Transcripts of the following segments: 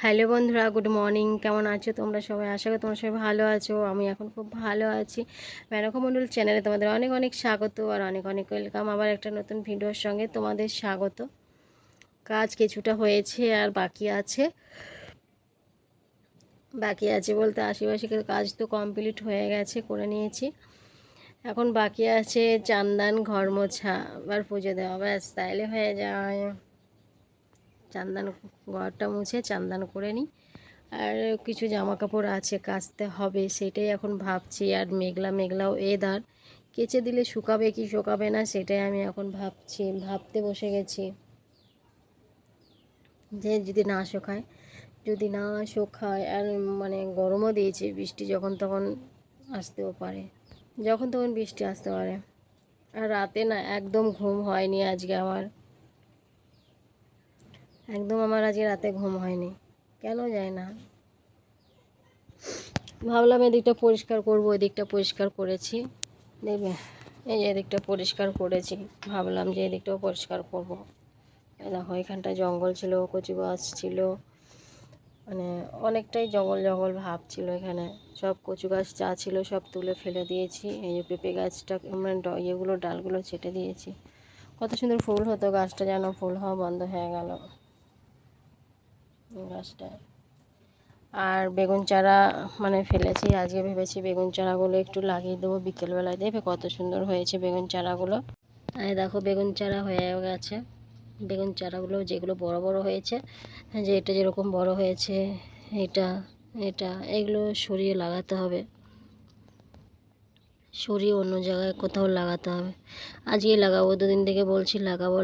Hello বন্ধুরা, good morning. কেমন আছো তোমরা সবাই? আশা করি তোমরা সবাই ভালো আছো। আমি এখন খুব ভালো আছি। মেনকা মণ্ডল চ্যানেলে তোমাদের অনেক অনেক স্বাগত আর অনেক অনেক ওয়েলকাম। আবার একটা নতুন ভিডিওর সঙ্গে তোমাদের স্বাগত। কাজ কিছুটা হয়েছে আর বাকি আছে বলতে আশেপাশে কাজ তো কমপ্লিট হয়ে গেছে, করে নিয়েছি। এখন বাকি আছে চান্দান, ঘর মোছা, আবার পুজো দেওয়া, ব্যাস তাইলে হয়ে যায়। চান্দান, ঘরটা মুছে চান্দান করে নিই। আর কিছু জামা কাপড় আছে, কাচতে হবে, সেটাই এখন ভাবছি। আর মেঘলা মেঘলা ওয়েদার, কেচে দিলে শুকাবে কি শুকাবে না সেটাই আমি এখন ভাবতে বসে গেছি। যে যদি না শুকায় আর মানে গরমও দিয়েছে, বৃষ্টি যখন তখন আসতেও পারে, যখন তখন বৃষ্টি আসতে পারে। আর রাতে না একদম ঘুম হয়নি আজকে আমার আজকে রাতে ঘুম হয়নি, কেন যায় না। ভাবলাম এদিকটা পরিষ্কার করব, এদিকটা পরিষ্কার করেছি, দেখবে এই যে এদিকটা পরিষ্কার করেছি, ভাবলাম যে এদিকটাও পরিষ্কার করব। দেখো এখানটা জঙ্গল ছিল, কচু গাছ ছিল, মানে অনেকটাই জঙ্গল জঙ্গল ভাব ছিল এখানে। সব কচু গাছ যা ছিল সব তুলে ফেলে দিয়েছি। এই যে পেঁপে গাছটা মানে ইয়েগুলো ডালগুলো ছেটে দিয়েছি। কত সুন্দর ফুল হতো, গাছটা যেন ফুল হওয়া বন্ধ হয়ে গেল গাছটায়। আর বেগুন চারা মানে ফেলেছি, আজকে ভেবেছি বেগুন চারাগুলো একটু লাগিয়ে দেবো বিকেলবেলায়। দেখবে কত সুন্দর হয়েছে বেগুন চারাগুলো। এই দেখো বেগুন চারা হয়ে গেছে। বেগুন চারাগুলো যেগুলো বড় বড় হয়েছে, যে এটা যেরকম বড় হয়েছে, এটা এটা এগুলো সরিয়ে লাগাতে হবে, সরিয়ে অন্য জায়গায় কোথাও লাগাতে হবে। আজকে লাগাবো, দুদিন থেকে বলছি লাগাবো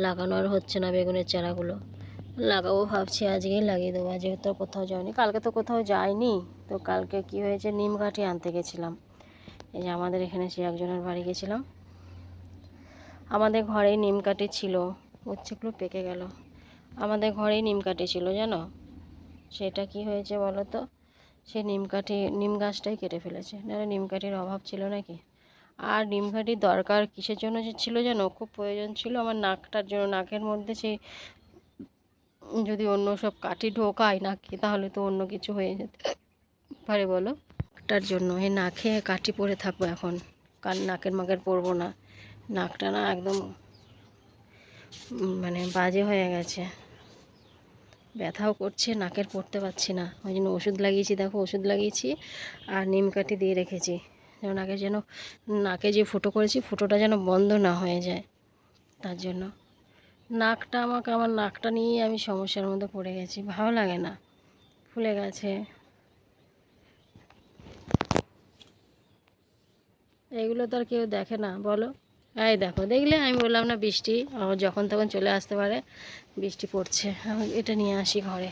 লাগানো আর হচ্ছে না। বেগুনের চারাগুলো লাগাবো ভাবছি, আজকেই লাগিয়ে দেবো। আজকে তো কোথাও যায়নি, কালকে তো কোথাও যায়নি। তো কালকে কি হয়েছে, নিম কাঠি আনতে গেছিলাম। এই যে আমাদের এখানে সে একজনের বাড়ি গেছিলাম, আমাদের ঘরেই নিম কাঠি ছিল। উচ্ছেগুলো পেকে গেল। আমাদের ঘরেই নিম কাঠি ছিল জানো। সেটা কি হয়েছে বলো তো, সে নিম গাছটাই কেটে ফেলেছে। না, নিম কাঠির অভাব ছিল নাকি। আর নিম কাঠির দরকার কিসের জন্য যে ছিল জানো, খুব প্রয়োজন ছিল আমার নাকটার জন্য। নাকের মধ্যে সে যদি অন্য সব কাঠি ঢোকায় নাকে, তাহলে তো অন্য কিছু হয়ে যেতে পারে বলো। নাকটার জন্য এই নাকে কাঠি পরে থাকবো এখন, কারণ নাকের মাকের পরবো না। নাকটা না একদম মানে বাজে হয়ে গেছে, ব্যথাও করছে, নাকের পরতে পারছি না। ওই জন্য ওষুধ লাগিয়েছি, দেখো ওষুধ লাগিয়েছি আর নিম কাঠি দিয়ে রেখেছি, যেন নাকে যে ফুটো করেছি ফুটোটা যেন বন্ধ না হয়ে যায়। তার জন্য আমার নাকটা নিয়েই আমি সমস্যার মধ্যে পড়ে গেছি, ভালো লাগে না, ফুলে গেছে। এগুলো তো আর কেউ দেখে না বলো। এই দেখো, দেখলে আমি বললাম না বৃষ্টি আমার যখন তখন চলে আসতে পারে। বৃষ্টি পড়ছে, আমি এটা নিয়ে আসি ঘরে।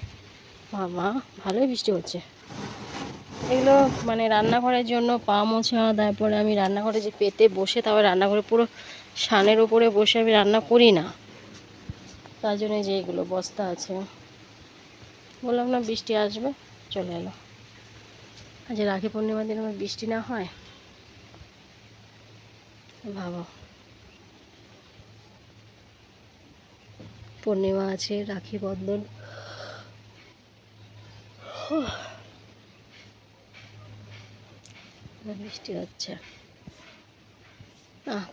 বাবা, ভালোই বৃষ্টি হচ্ছে। এগুলো মানে রান্নাঘরের জন্য পা মোছা, তারপরে আমি রান্নাঘরে যে পেতে বসে, তারপর রান্নাঘরে পুরো সানের উপরে বসে আমি রান্না করি না, তার জন্য যে এগুলো বস্তা আছে। বললাম না বৃষ্টি আসবে, চলে এলো। আজ রাখি পূর্ণিমার দিন আমার বৃষ্টি না হয়, ভাবো। পূর্ণিমা আছে, রাখি বন্ধন, বৃষ্টি হচ্ছে।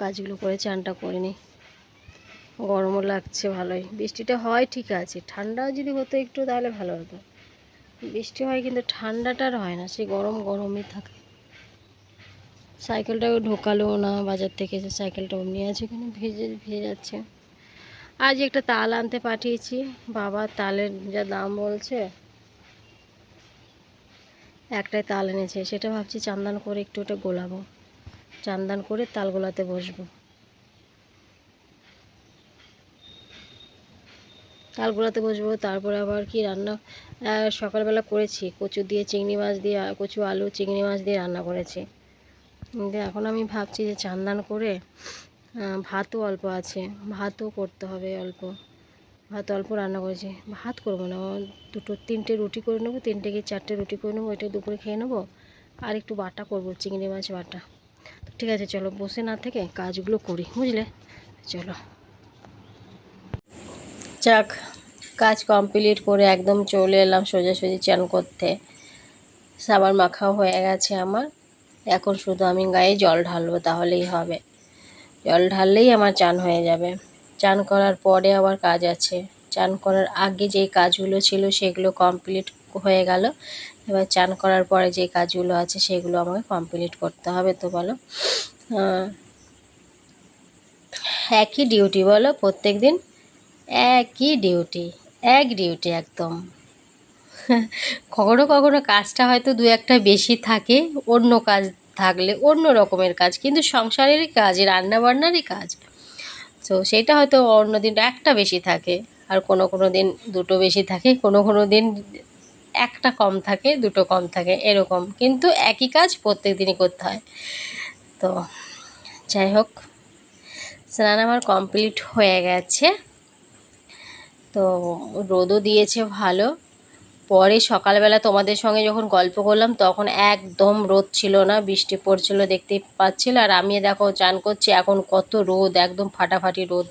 কাজগুলো করে চানটা করিনি, গরমও লাগছে ভালোই। বৃষ্টিটা হয় ঠিক আছে, ঠান্ডা যদি হতো একটু তাহলে ভালো হতো। বৃষ্টি হয় কিন্তু ঠান্ডাটা আর হয় না, সেই গরমই থাকে। সাইকেলটাও ঢোকালো না বাজার থেকে, যে সাইকেলটা অমনি আছে এখানে ভিজে যাচ্ছে। আজ একটা তাল আনতে পাঠিয়েছি, বাবা তালের যা দাম বলছে। একটাই তাল এনেছে, সেটা ভাবছি চান্দান করে একটু ওটা গোলাবো, চান্দান করে তাল গোলাতে বসবো। তাল গোলাতে বসবো, তারপরে আবার কি রান্না সকালবেলা করেছি, কচু আলু চিংড়ি মাছ দিয়ে রান্না করেছি। কিন্তু এখন আমি ভাবছি যে চান্দান করে ভাতও অল্প আছে, ভাতও করতে হবে অল্প। ভাত অল্প রান্না করেছি, ভাত করবো না, তিনটে রুটি করে নেবো, 3টে কি 4টে রুটি করে নেবো, ওইটা দুপুরে খেয়ে নেবো। আর একটু বাটা করবো, চিংড়ি মাছ বাটা। ঠিক আছে চলো, বসে না থেকে কাজগুলো করি, বুঝলে। চলো যাক, কাজ কমপ্লিট করে একদম চলে এলাম সোজাসুজি চান করতে। সাবান মাখাও হয়ে গেছে আমার, এখন শুধু আমি গায়ে জল ঢালবো, তাহলেই হবে। জল ঢাললেই আমার চান হয়ে যাবে। চান করার পরে আবার কাজ আছে, চান করার আগে যেই কাজগুলো ছিল সেগুলো কমপ্লিট হয়ে গেল। এবার চান করার পরে যে কাজগুলো আছে সেগুলো আমাকে কমপ্লিট করতে হবে। তো বলো, একই ডিউটি বলো, প্রত্যেক দিন একই ডিউটি, এক ডিউটি একদম। কখনো কখনো কাজটা হয়তো দু একটা বেশি থাকে, অন্য কাজ থাকলে অন্য রকমের কাজ, কিন্তু সংসারেরই কাজ, রান্নাবান্নারই কাজ। তো সেটা হয়তো অন্য দিন একটা বেশি থাকে, আর কোনো কোনো দিন দুটো বেশি থাকে, কোনো কোনো দিন একটা কম থাকে, দুটো কম থাকে, এরকম। কিন্তু একই কাজ প্রত্যেক দিনই করতে হয়। তো যাই হোক, স্নান আমার কমপ্লিট হয়ে গেছে। তো রোদও দিয়েছে ভালো। পরে সকালবেলা তোমাদের সঙ্গে যখন গল্প করলাম তখন একদম রোদ ছিল না, বৃষ্টি পড়ছিল দেখতেই পাচ্ছিল। আর আমি দেখো চান করছি, এখন কত রোদ, একদম ফাটাফাটি রোদ।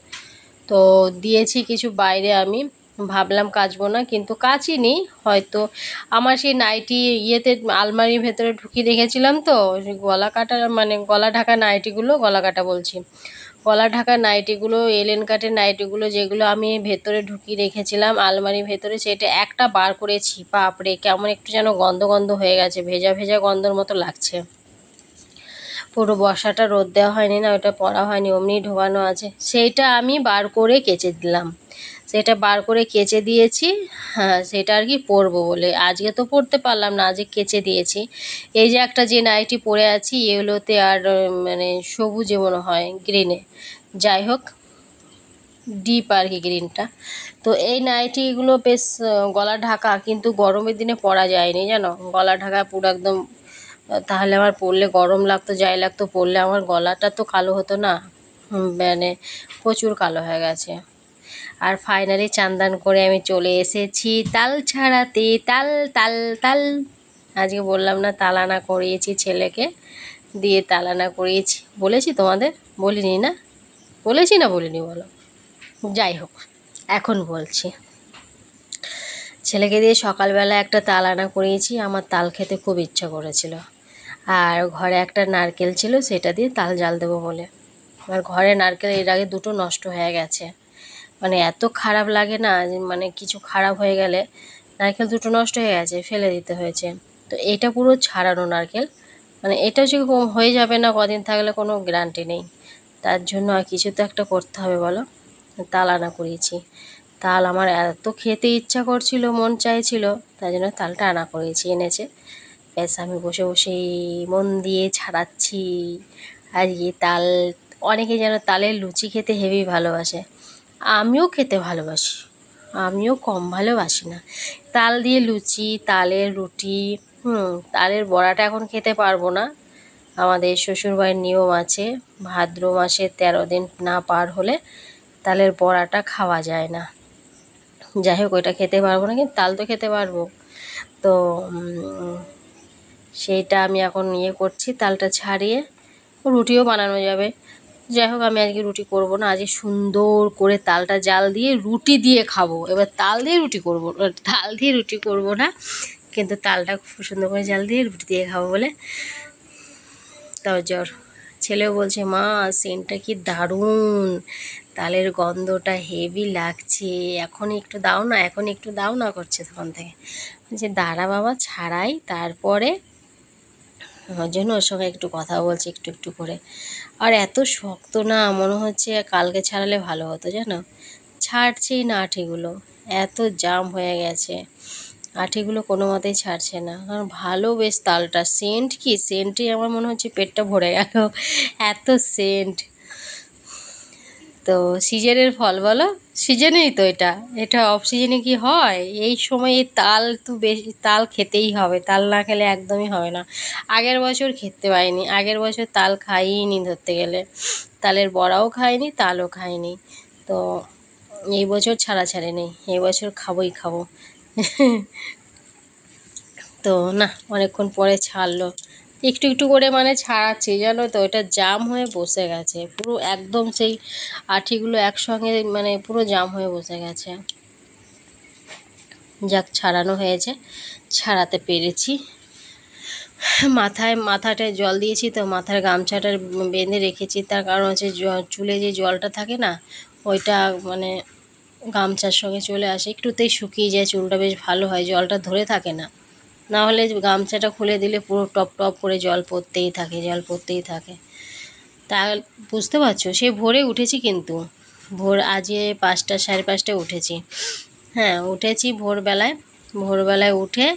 তো দিয়েছি কিছু বাইরে, আমি ভাবলাম কাচবো না, কিন্তু কাচিনি। হয়তো আমার সেই নাইটি ইয়েতে আলমারির ভেতরে ঢুকিয়ে রেখেছিলাম, তো গলা কাটা মানে গলা ঢাকা নাইটিগুলো, গলা কাটা বলছি, গলা ঢাকা নাইটিগুলো, এলেন কাটের নাইটিগুলো যেগুলো আমি ভেতরে ঢুকিয়ে রেখেছিলাম আলমারির ভেতরে, সেটা একটা বার করেছি, বাপরে কেমন একটু যেন গন্ধ গন্ধ হয়ে গেছে, ভেজা ভেজা গন্ধর মতো লাগছে। পুরো বর্ষাটা রোদ দেওয়া হয়নি না, ওটা পরা হয়নি, অমনি ঢোকানো আছে। সেইটা আমি বার করে কেচে দিলাম, সেটা বার করে কেচে দিয়েছি। হ্যাঁ, সেটা আর কি পরবো বলে, আজকে তো পরতে পারলাম না, আজকে কেচে দিয়েছি। এই যে একটা যে নাইটি পরে আছি ইয়েলোতে আর মানে সবুজে মনে হয়, গ্রিনে, যাই হোক ডিপ আর কি গ্রিনটা। তো এই নাইটিগুলো বেশ গলা ঢাকা, কিন্তু গরমের দিনে পরা যায়নি জানো, গলা ঢাকা পুরো একদম। তাহলে আমার পরলে গরম লাগতো, যাই লাগতো, পরলে আমার গলাটা তো কালো হতো না, মানে প্রচুর কালো হয়ে গেছে। আর ফাইনালি চান্দান করে আমি চলে এসেছি তাল ছাড়াতে, তাল তাল তাল। আজকে বললাম না তাল আনা করিয়েছি ছেলেকে দিয়ে, তাল আনা করিয়েছি, বলেছি তোমাদের, বলিনি না? বলেছি না বলিনি বলো? যাই হোক, এখন বলছি। ছেলেকে দিয়ে সকালবেলা একটা তাল আনা করিয়েছি, আমার তাল খেতে খুব ইচ্ছা করেছিল। আর ঘরে একটা নারকেল ছিল, সেটা দিয়ে তাল জাল দেবো বলে। আর ঘরে নারকেল এর আগে দুটো নষ্ট হয়ে গেছে, মানে এত খারাপ লাগে না, মানে কিছু খারাপ হয়ে গেলে। নারকেল দুটো নষ্ট হয়ে গেছে, ফেলে দিতে হয়েছে। তো এটা পুরো ছাড়ানো নারকেল, মানে এটা যে হয়ে যাবে না কদিন থাকলে কোনো গ্যারান্টি নেই। তার জন্য আর কিছু তো একটা করতে হবে বলো। তাল আনা করিয়েছি, তাল আমার এত খেতে ইচ্ছা করছিল, মন চাইছিল, তাই জন্য তালটা আনা করিয়েছি, এনেছে। ব্যাস আমি বসে বসেই মন দিয়ে ছাড়াচ্ছি আজকে তাল। অনেকে যেন তালের লুচি খেতে হেভি ভালোবাসে, আমিও খেতে ভালোবাসি, আমিও কম ভালোবাসি না। তাল দিয়ে লুচি, তালের রুটি, তালের বড়াটা এখন খেতে পারবো না, আমাদের শ্বশুরবাড়ির নিয়ম আছে, ভাদ্র মাসে 13 দিন না পার হলে তালের বড়াটা খাওয়া যায় না। যাই হোক, ওইটা খেতে পারবো না, কিন্তু তাল তো খেতে পারবো। তো সেইটা আমি এখন ইয়ে করছি, তালটা ছাড়িয়ে রুটিও বানানো যাবে। যাই হোক, আমি আজকে রুটি করব না, আজকে সুন্দর করে তালটা জাল দিয়ে রুটি দিয়ে খাবো। এবার তাল দিয়ে রুটি করব, তাল দিয়ে রুটি করব না, কিন্তু তালটা খুব সুন্দর করে জাল দিয়ে রুটি দিয়ে খাবো বলে। তাও জ্বর, ছেলেও বলছে মা সেন্টটা কি দারুণ, তালের গন্ধটা হেভি লাগছে, এখন একটু দাও না, এখন একটু দাও না করছে তখন থেকে। যে দাঁড়া বাবা ছাড়াই, তারপরে ওর জন্য ওর সঙ্গে একটু কথা বলছি একটু একটু করে। আর এত শক্ত না, মনে হচ্ছে কালকে ছাড়ালে ভালো হতো জানো, ছাড়ছেই না আঠিগুলো, এত জাম হয়ে গেছে, আঠিগুলো কোনো মতেই ছাড়ছে না। কারণ ভালো বেশ তালটা, সেন্ট কি সেন্টই আমার মনে হচ্ছে পেটটা ভরে গেল, এত সেন্ট। তো সিজনের ফল বলো, সিজনেই তো এটা, এটা অফ সিজনে কি হয়? এই সময় এই তাল তো বেশি, তাল খেতেই হবে, তাল না খেলে একদমই হবে না। আগের বছর খেতে পাইনি, আগের বছর তাল খাইনি, ধরতে গেলে তালের বড়াও খাইনি, তালও খাইনি। তো এই বছর ছাড়াছাড়ি নেই, এই বছর খাবোই খাবো। তো না, অনেকক্ষণ পরে ছাড়লো, একটু একটু করে মানে ছাড়াচ্ছি জানো তো, এটা জাম হয়ে বসে গেছে পুরো একদম, সেই আঠিগুলো একসঙ্গে মানে পুরো জাম হয়ে বসে গেছে। যাক ছাড়ানো হয়েছে, ছাড়াতে পেরেছি। মাথাটায় জল দিয়েছি, তো মাথার গামছাটা বেঁধে রেখেছি। তার কারণ হচ্ছে চুলে যে জলটা থাকে না, ওইটা মানে গামছার সঙ্গে চলে আসে, একটুতেই শুকিয়ে যায়, চুলটা বেশ ভালো হয়, জলটা ধরে থাকে না। না হলে গামছাটা খুলে দিলে পুরো টপ টপ করে জল পড়তেই থাকে, জল পড়তেই থাকে। তা বুঝতে পারছো, সে ভোরে উঠেছি, কিন্তু আজকে 5টা 5:30টায় উঠেছি। হ্যাঁ উঠেছি ভোরবেলায় উঠে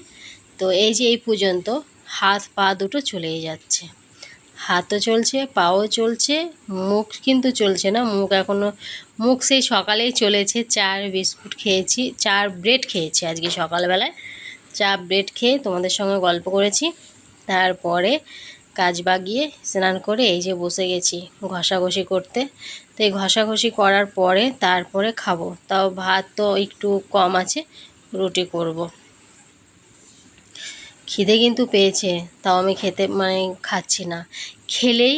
তো এই যে এই পর্যন্ত হাত পা দুটো চলেই যাচ্ছে, হাতও চলছে, পাও চলছে, মুখ কিন্তু চলছে না। মুখ সেই সকালেই চলেছে। বিস্কুট খেয়েছি, ব্রেড খেয়েছি আজকে সকালবেলায়। ব্রেড খেয়ে তোমাদের সঙ্গে গল্প করেছি, তারপরে কাজ বাগিয়ে স্নান করে এই যে বসে গেছি ঘষাঘষি করতে। তো এই ঘষাঘষি করার পরে তারপরে খাবো। তাও ভাত তো একটু কম আছে, রুটি করব। খিদে কিন্তু পেয়েছে, তাও আমি খাচ্ছি না। খেলেই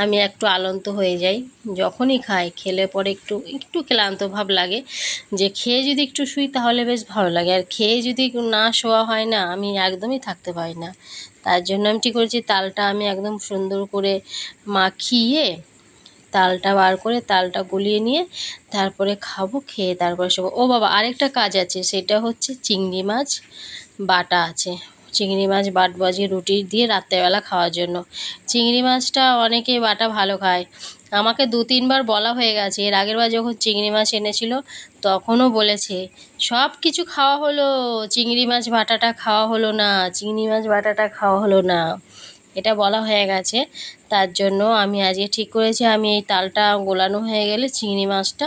আমি একটু আলন্ত হয়ে যাই, যখনই খাই খেলে পরে একটু একটু ক্লান্ত ভাব লাগে। যে খেয়ে যদি একটু শুই তাহলে বেশ ভালো লাগে, আর খেয়ে যদি না শোয়া হয় না, আমি একদমই থাকতে পারি না। তার জন্য আমি ঠিক করেছি, তালটা আমি একদম সুন্দর করে মাখিয়ে তালটা বার করে তালটা গলিয়ে নিয়ে তারপরে খাবো, খেয়ে তারপরে শোবো। ও বাবা, আরেকটা কাজ আছে, সেটা হচ্ছে চিংড়ি মাছ বাটা আছে। চিংড়ি মাছ বাটবো আজকে রুটি দিয়ে রাত্রেবেলা খাওয়ার জন্য। চিংড়ি মাছটা অনেকে বাটা ভালো খায়, আমাকে 2-3বার বলা হয়ে গেছে। এর আগের বার যখন চিংড়ি মাছ এনেছিল তখনও বলেছে সব কিছু খাওয়া হলো, চিংড়ি মাছ বাটাটা খাওয়া হলো না, চিংড়ি মাছ বাটাটা খাওয়া হলো না, এটা বলা হয়ে গেছে। তার জন্য আমি আজকে ঠিক করেছি, আমি এই তালটা গোলানো হয়ে গেলে চিংড়ি মাছটা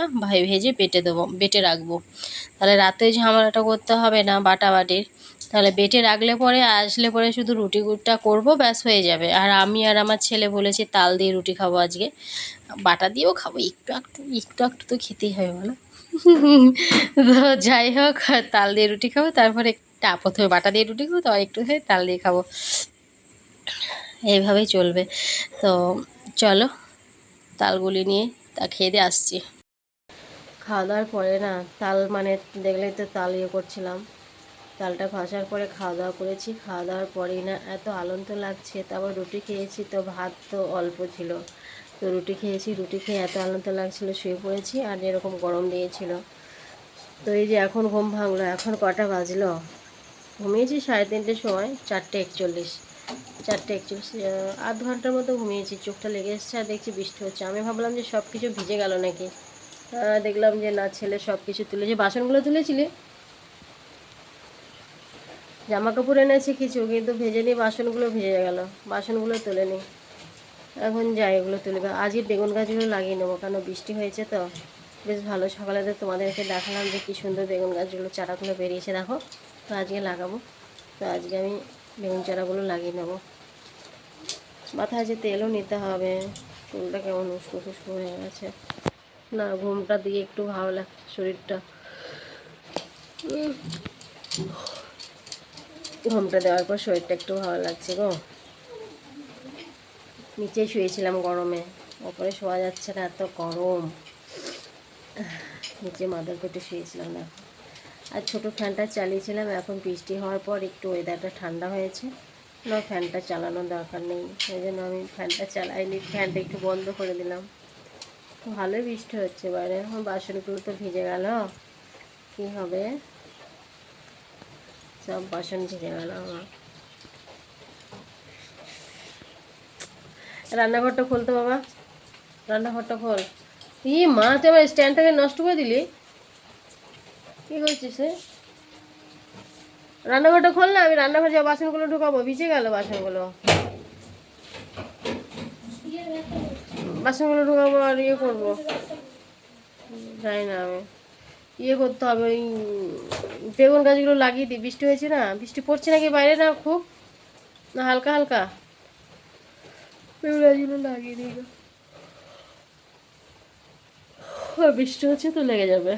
ভেজে বেটে রাখবো। তাহলে রাতে ঝামেলাটা করতে হবে না বাটাবাটির। তাহলে বেটে রাখলে পরে আসলে পরে শুধু রুটিটা করবো, ব্যাস হয়ে যাবে। আর আমি আর আমার ছেলে বলেছি তাল দিয়ে রুটি খাবো আজকে, বাটা দিয়েও খাবো, একটু একটু তো খেতেই হবে বলো। তো যাই হোক, তাল দিয়ে রুটি খাবো, তারপরে প্রথমে বাটা দিয়ে রুটি খাবো, তো একটু তাল দিয়ে খাবো, এইভাবেই চলবে। তো চলো তালগুলি নিয়ে খেয়ে দিয়ে আসছি। খাওয়া দাওয়ার পরে না তাল দেখলেই তো তাল করছিলাম, তালটা ঘষার পরে খাওয়া দাওয়া করেছি। খাওয়া দাওয়ার পরেই না এত আলন্ত লাগছে, তারপর রুটি খেয়েছি, তো ভাত তো অল্প ছিল, তো রুটি খেয়ে এত আলন্ত লাগছিল, শুয়ে পড়েছি। আর এরকম গরম দিয়েছিল, তো এই যে এখন ঘুম ভাঙলো। এখন কটা বাজলো, ঘুমিয়েছি 3:30টার সময়, 4:41, 4:41, আধ ঘন্টার মতো ঘুমিয়েছি। চোখটা লেগে এসছে, আর দেখছি বৃষ্টি হচ্ছে। আমি ভাবলাম যে সব কিছু ভিজে গেল নাকি, দেখলাম যে না, ছেলে সব কিছু তুলেছে। বাসনগুলো তুলেছিলে, জামা কাপড় এনেছি কিছু, কিন্তু ভেজে বাসনগুলো ভিজে গেল, বাসনগুলো তুলে নি। এখন যাই এগুলো তুলবে। আজকে বেগুন গাছগুলো লাগিয়ে নেবো, কারণ বৃষ্টি হয়েছে তো বেশ ভালো। সকালে তো তোমাদেরকে দেখালাম যে কী সুন্দর বেগুন গাছগুলো চারাগুলো বেরিয়েছে, দেখো। তো আজকে লাগাবো, তো আজকে আমি বেগুন চারাগুলো লাগিয়ে নেবো। মাথায় যে তেলও নিতে হবে, চুলটা কেমন উস্কো খুস্কো হয়ে গেছে। না, ঘুমটা দিয়ে একটু ভালো লাগছে শরীরটা, ঘুমটা দেওয়ার পর শরীরটা একটু ভালো লাগছে গো। নিচে শুয়েছিলাম গরমে, ওপরে শোয়া যাচ্ছে না, এত গরম। নিচে মাথার পেটে শুয়েছিলাম না। আর ছোটো ফ্যানটা চালিয়েছিলাম, এখন বৃষ্টি হওয়ার পর একটু ওয়েদারটা ঠান্ডা হয়েছে, না ফ্যানটা চালানোর দরকার নেই, সেই জন্য আমি ফ্যানটা চালাইনি, ফ্যানটা একটু বন্ধ করে দিলাম। ভালোই বৃষ্টি হচ্ছে বাইরে। এখন বাসনগুলো তো ভিজে গেল, কী হবে, সব বাসন ভিজে গেল আমার। রান্নাঘরটা খুলতো বাবা, রান্নাঘরটা খোল। ই মা, তুই আমার স্ট্যান্ডটাকে নষ্ট করে দিলি, কী করছিস? রান্নাঘরটা খোল না, আমি রান্নাঘরে যা বাসনগুলো ঢুকাবো, ভিজে গেল বাসনগুলো, বাসনগুলো ঢুকাবো আর করবো, জানি না আমি, করতে হবে। ওই বেগুন গাছগুলো লাগিয়ে দিই, বৃষ্টি হয়েছে না, বৃষ্টি পড়ছে নাকি বাইরে, না খুব, না হালকা হালকা, বেগুন গাছগুলো লাগিয়ে দিই, বৃষ্টি হচ্ছে তো লেগে যাবে।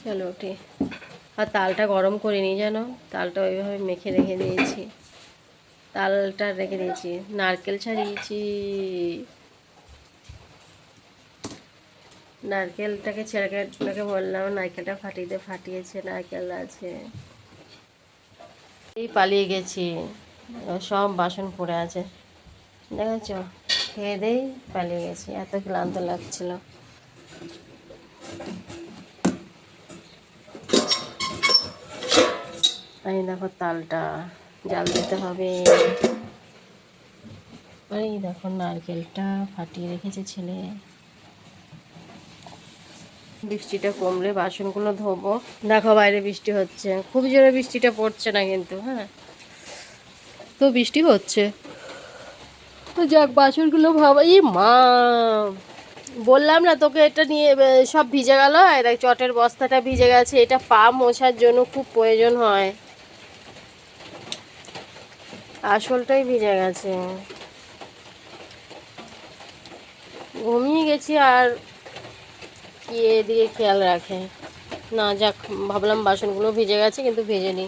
চলো উঠি। আর তালটা গরম করিনি জানো, তালটা ওইভাবে মেখে রেখে দিয়েছি, তালটা রেখে দিয়েছি, নারকেল ছাড়িয়েছি, নারকেলটাকে ছেড়ে বললাম নারকেলটা ফাটিয়েছে, নারকেল আছে। এই পালিয়ে গেছি, সব বাসন পড়ে আছে দেখেছ, খেয়ে দেই পালিয়ে গেছি, এত ক্লান্ত লাগছিল। এই দেখো তালটা জাল দিতে হবে। এই দেখো নারকেলটা ফাটিয়ে রেখেছে ছেলে। বৃষ্টিটা কমলে বাসনগুলো ধোবো। দেখো বাইরে বৃষ্টি হচ্ছে, খুব জোরে বৃষ্টিটা পড়ছে না কিন্তু, হ্যাঁ তো বৃষ্টি হচ্ছে। তো যাক বাসনগুলো ভাবাই মা, বললাম না তোকে এটা নিয়ে সব ভিজে গেল, দেখ চটের বস্তাটা ভিজে গেছে, এটা পা মোছার জন্য খুব প্রয়োজন হয়, আসলটাই ভিজে গেছে। ঘুমিয়ে গেছি আর কি এদিকে খেয়াল রাখে না। যাক ভাবলাম বাসনগুলো ভিজে গেছে কিন্তু ভেজেনি।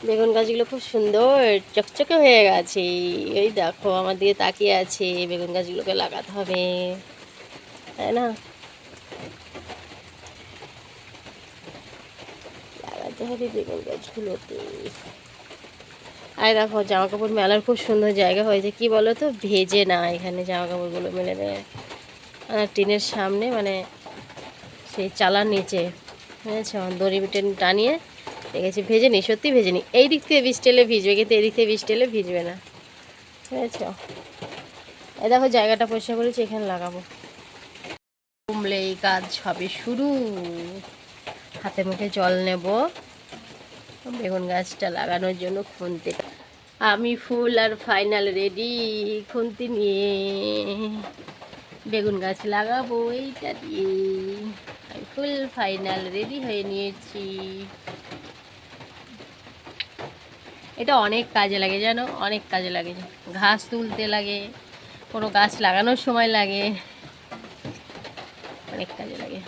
বেগুন গাছগুলো খুব সুন্দর চকচকে হয়ে গেছে, এই দেখো আমার দিকে তাকিয়ে আছে। বেগুন গাছগুলোকে লাগাতে হবে, তাই না? লাগাতে হবে বেগুন গাছগুলোতে। আর দেখো জামা কাপড় মেলার খুব সুন্দর জায়গা হয়েছে, কি বলো তো, ভেজে না এখানে জামা কাপড়গুলো মেলে দেয় টিনের সামনে, মানে সেই চালার নিচে, বুঝেছ, দড়ি টানিয়ে রেখেছি। ভেজে নি, সত্যি ভেজে নি। এই দিক থেকে বৃষ্টি এলে ভিজবে, কিন্তু এই দিক থেকে বৃষ্টি এলে ভিজবে না, বুঝেছ। এই দেখো জায়গাটা পরিষ্কার করেছি, এখানে লাগাবো। কমলে এই কাজ হবে শুরু। হাতে মুখে জল নেব বেগুন গাছটা লাগানোর জন্য। খুন্তি আমি ফুল আর ফাইনাল রেডি, খুন্তি নিয়ে বেগুন গাছ লাগাবো এইটা দিয়ে। আমি ফুল ফাইনাল রেডি হয়ে নিয়েছি। এটা অনেক কাজে লাগে জানো, অনেক কাজে লাগে। ঘাস তুলতে লাগে, কোনো গাছ লাগানোর সময় লাগে, অনেক কাজে লাগে,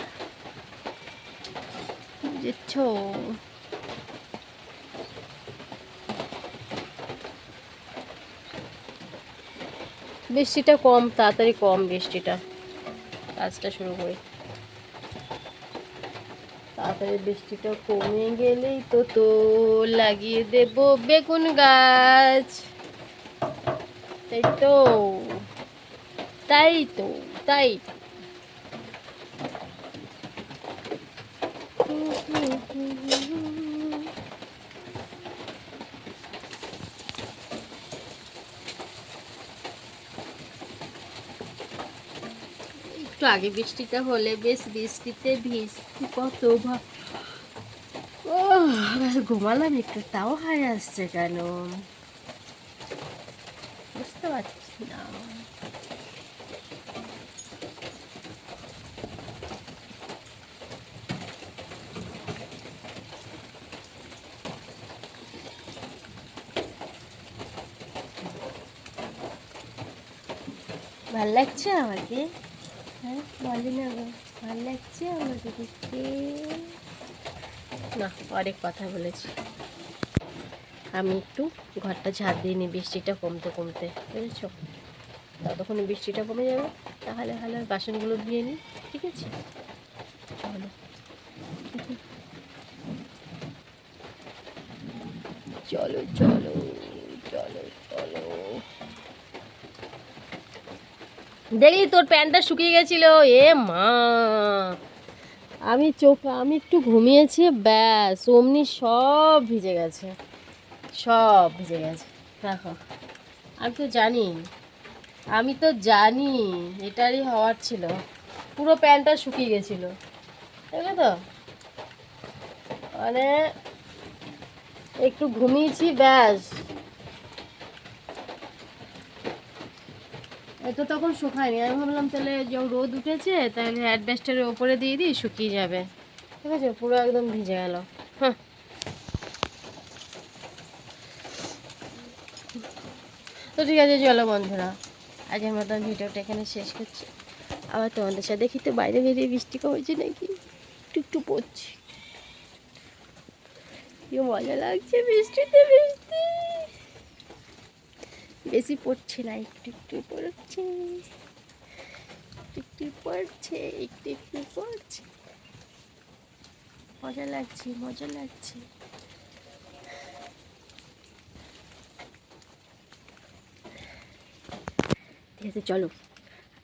বুঝেছো। বৃষ্টিটা কম, তাড়াতাড়ি কম বৃষ্টিটা, কাজটা শুরু করি তাড়াতাড়ি। বৃষ্টিটা কমে গেলেই তো লাগিয়ে দেব বেগুন গাছ, তাই তো, তাই তো, তাই একটু আগে বৃষ্টিটা হলে বেশ, বৃষ্টিতে ভিজতে কত ঘুমালাম একটু, তাও হাই আসছে কেন বুঝতে পারছি না। ভাল লাগছে আমাকে, হ্যাঁ বলি না গো, ভাল লাগছে আমাকে দেখতে না। অনেক কথা বলেছি, আমি একটু ঘরটা ঝাড় দিয়ে নিই বৃষ্টিটা কমতে কমতে, বুঝেছ। ততক্ষণ বৃষ্টিটা কমে যাবে, তাহলে ভালো বাসনগুলো ধুয়ে নিই, ঠিক আছে। চলো চলো চলো চলো চলো। দেখলি তোর প্যান্টটা শুকিয়ে গেছিল, এ মা, আমি একটু ঘুমিয়েছি, ব্যাস অমনি সব ভিজে গেছে, সব ভিজে গেছে। দেখো আমি তো জানি এটারই হওয়ার ছিল, পুরো প্যান্টটা শুকিয়ে গেছিল, দেখলে তো, মানে একটু ঘুমিয়েছি ব্যাস। এটা তখন শুকায়নি, আমি ভাবলাম তাহলে যখন রোদ উঠেছে তাহলে অ্যাডভেস্টারের ওপরে দিয়ে দিই, শুকিয়ে যাবে, ঠিক আছে। পুরো একদম ভিজে গেল, হ্যাঁ। তো ঠিক আছে চলো বন্ধুরা, আজকের মতন ভিডিওটা এখানে শেষ করছি। আবার তোমাদের সাথে দেখি তো বাইরে বেরিয়ে বৃষ্টি কমেছে নাকি, একটু একটু পড়ছি। কি মজা লাগছে বৃষ্টিতে, বৃষ্টি বেশি পড়ছে না, একটু একটু পড়ছে, একটু একটু পড়ছে, একটু একটু পড়ছে। মজা লাগছে, মজা লাগছে। ঠিক আছে চলো,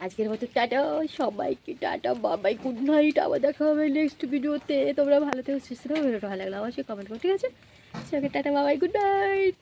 আজকের মতো টাটা সবাইকে, টাটা বাবাই, গুড নাইট। আবার দেখা হবে নেক্সট ভিডিওতে। তোমরা ভালো থেকো, সুস্থ থেকো। ভিডিওটা ভালো লাগলে অবশ্যই কমেন্ট করো, ঠিক আছে? সবাইকে টাটা বাবাই, গুড নাইট।